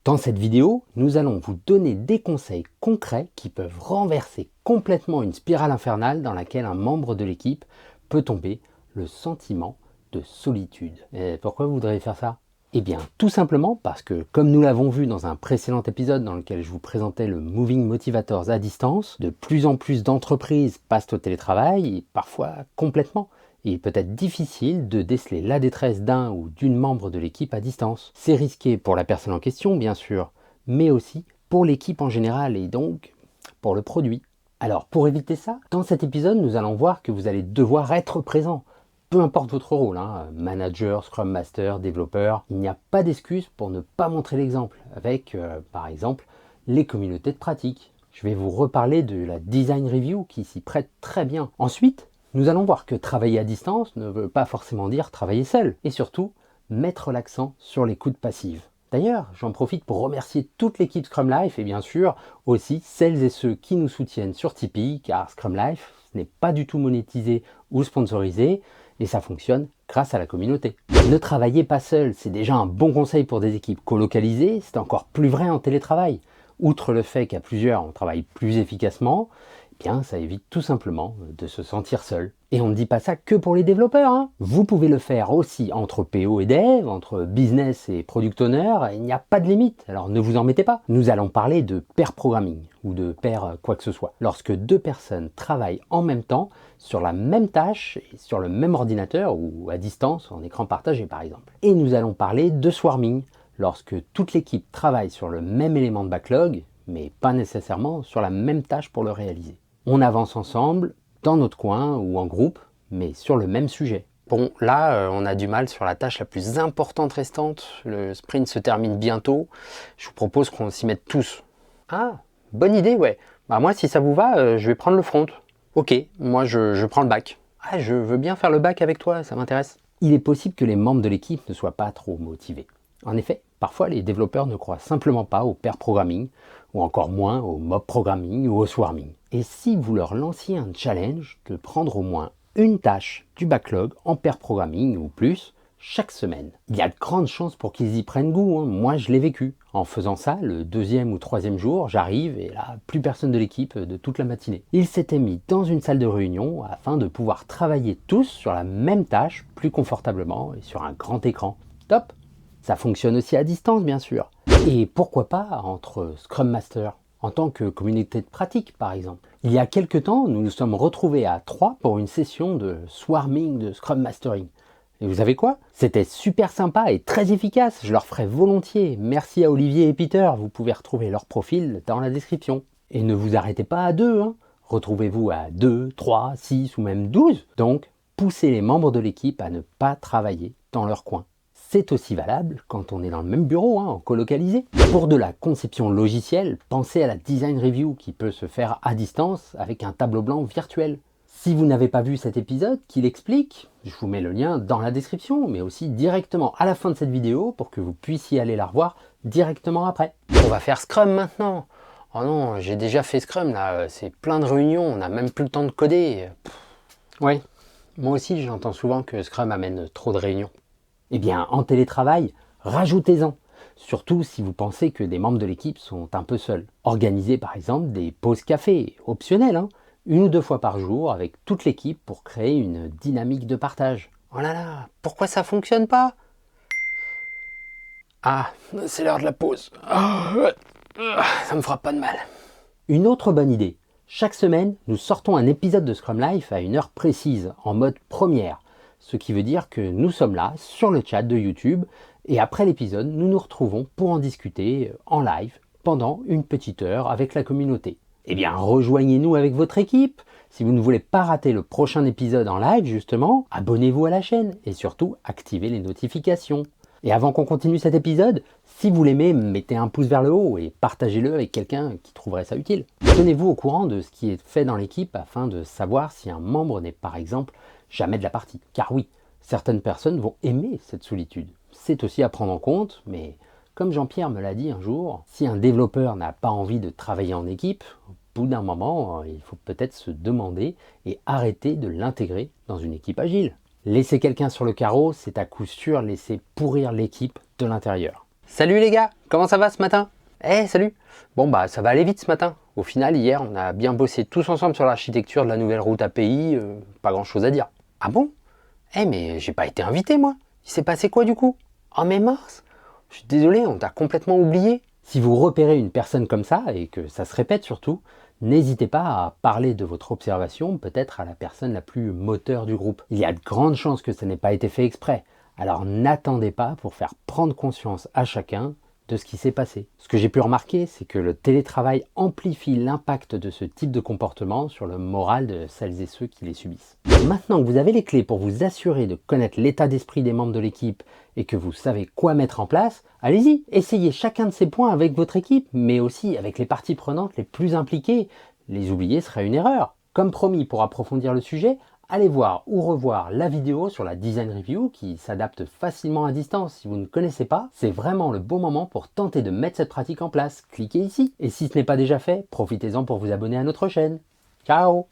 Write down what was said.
Dans cette vidéo, nous allons vous donner des conseils concrets qui peuvent renverser complètement une spirale infernale dans laquelle un membre de l'équipe peut tomber, le sentiment de solitude. Et pourquoi vous voudriez faire ça? Eh bien, tout simplement parce que, comme nous l'avons vu dans un précédent épisode dans lequel je vous présentais le Moving Motivators à distance, de plus en plus d'entreprises passent au télétravail, et parfois complètement. Il peut être difficile de déceler la détresse d'un ou d'une membre de l'équipe à distance. C'est risqué pour la personne en question, bien sûr, mais aussi pour l'équipe en général et donc pour le produit. Alors, pour éviter ça, dans cet épisode, nous allons voir que vous allez devoir être présent. Peu importe votre rôle, manager, scrum master, développeur, il n'y a pas d'excuse pour ne pas montrer l'exemple avec, par exemple, les communautés de pratique. Je vais vous reparler de la design review qui s'y prête très bien. Ensuite, nous allons voir que travailler à distance ne veut pas forcément dire travailler seul, et surtout, mettre l'accent sur l'écoute passive. D'ailleurs, j'en profite pour remercier toute l'équipe Scrum Life et bien sûr aussi celles et ceux qui nous soutiennent sur Tipeee, car Scrum Life n'est pas du tout monétisé ou sponsorisé, et ça fonctionne grâce à la communauté. Ne travaillez pas seul, c'est déjà un bon conseil pour des équipes colocalisées, c'est encore plus vrai en télétravail. Outre le fait qu'à plusieurs on travaille plus efficacement, eh bien ça évite tout simplement de se sentir seul. Et on ne dit pas ça que pour les développeurs, Vous pouvez le faire aussi entre PO et dev, entre business et product owner, il n'y a pas de limite, alors ne vous en mettez pas. Nous allons parler de pair programming, ou de pair quoi que ce soit. Lorsque deux personnes travaillent en même temps, sur la même tâche, et sur le même ordinateur, ou à distance, en écran partagé par exemple. Et nous allons parler de swarming, lorsque toute l'équipe travaille sur le même élément de backlog, mais pas nécessairement sur la même tâche pour le réaliser. On avance ensemble, dans notre coin ou en groupe, mais sur le même sujet. Bon, là, on a du mal sur la tâche la plus importante restante. Le sprint se termine bientôt. Je vous propose qu'on s'y mette tous. Ah, bonne idée, ouais. Bah moi, si ça vous va, je vais prendre le front. Ok, moi je prends le bac. Ah, je veux bien faire le bac avec toi, ça m'intéresse. Il est possible que les membres de l'équipe ne soient pas trop motivés. En effet, parfois les développeurs ne croient simplement pas au pair programming, ou encore moins au mob programming ou au swarming. Et si vous leur lanciez un challenge de prendre au moins une tâche du backlog en pair programming ou plus chaque semaine, il y a de grandes chances pour qu'ils y prennent goût. Moi je l'ai vécu. En faisant ça, le deuxième ou troisième jour, j'arrive et là, plus personne de l'équipe de toute la matinée. Ils s'étaient mis dans une salle de réunion afin de pouvoir travailler tous sur la même tâche plus confortablement et sur un grand écran. Top! Ça fonctionne aussi à distance, bien sûr. Et pourquoi pas entre Scrum Master, en tant que communauté de pratique, par exemple. Il y a quelques temps, nous nous sommes retrouvés à 3 pour une session de swarming de Scrum Mastering. Et vous savez quoi? C'était super sympa et très efficace, je leur ferai volontiers. Merci à Olivier et Peter, vous pouvez retrouver leur profil dans la description. Et ne vous arrêtez pas à 2, Retrouvez-vous à 2, 3, 6 ou même 12. Donc, poussez les membres de l'équipe à ne pas travailler dans leur coin. C'est aussi valable quand on est dans le même bureau, en colocalisé. Pour de la conception logicielle, pensez à la design review qui peut se faire à distance avec un tableau blanc virtuel. Si vous n'avez pas vu cet épisode qui l'explique, je vous mets le lien dans la description, mais aussi directement à la fin de cette vidéo pour que vous puissiez aller la revoir directement après. On va faire Scrum maintenant. Oh non, j'ai déjà fait Scrum là, c'est plein de réunions, on n'a même plus le temps de coder. Ouais, moi aussi j'entends souvent que Scrum amène trop de réunions. Eh bien, en télétravail, rajoutez-en. Surtout si vous pensez que des membres de l'équipe sont un peu seuls. Organisez par exemple des pauses café, optionnelles, 1 ou 2 fois par jour avec toute l'équipe pour créer une dynamique de partage. Oh là là, pourquoi ça fonctionne pas? Ah, c'est l'heure de la pause. Ça me fera pas de mal. Une autre bonne idée. Chaque semaine, nous sortons un épisode de Scrum Life à une heure précise, en mode première. Ce qui veut dire que nous sommes là, sur le chat de YouTube, et après l'épisode, nous nous retrouvons pour en discuter en live, pendant une petite heure avec la communauté. Eh bien, rejoignez-nous avec votre équipe. Si vous ne voulez pas rater le prochain épisode en live, justement, abonnez-vous à la chaîne, et surtout, activez les notifications. Et avant qu'on continue cet épisode, si vous l'aimez, mettez un pouce vers le haut et partagez-le avec quelqu'un qui trouverait ça utile. Tenez-vous au courant de ce qui est fait dans l'équipe afin de savoir si un membre n'est par exemple jamais de la partie. Car oui, certaines personnes vont aimer cette solitude. C'est aussi à prendre en compte, mais comme Jean-Pierre me l'a dit un jour, si un développeur n'a pas envie de travailler en équipe, au bout d'un moment, il faut peut-être se demander et arrêter de l'intégrer dans une équipe agile. Laisser quelqu'un sur le carreau, c'est à coup sûr laisser pourrir l'équipe de l'intérieur. Salut les gars, comment ça va ce matin? Salut! Bon bah ça va aller vite ce matin. Au final, hier, on a bien bossé tous ensemble sur l'architecture de la nouvelle route API, pas grand chose à dire. Ah bon? Mais j'ai pas été invité moi. Il s'est passé quoi du coup? Oh mais mince! Je suis désolé, on t'a complètement oublié. Si vous repérez une personne comme ça, et que ça se répète surtout, n'hésitez pas à parler de votre observation peut-être à la personne la plus moteur du groupe. Il y a de grandes chances que ça n'ait pas été fait exprès. Alors n'attendez pas pour faire prendre conscience à chacun de ce qui s'est passé. Ce que j'ai pu remarquer, c'est que le télétravail amplifie l'impact de ce type de comportement sur le moral de celles et ceux qui les subissent. Maintenant que vous avez les clés pour vous assurer de connaître l'état d'esprit des membres de l'équipe et que vous savez quoi mettre en place, allez-y, essayez chacun de ces points avec votre équipe, mais aussi avec les parties prenantes les plus impliquées. Les oublier serait une erreur. Comme promis, pour approfondir le sujet, allez voir ou revoir la vidéo sur la Design Review qui s'adapte facilement à distance. Si vous ne connaissez pas, c'est vraiment le bon moment pour tenter de mettre cette pratique en place. Cliquez ici. Et si ce n'est pas déjà fait, profitez-en pour vous abonner à notre chaîne. Ciao!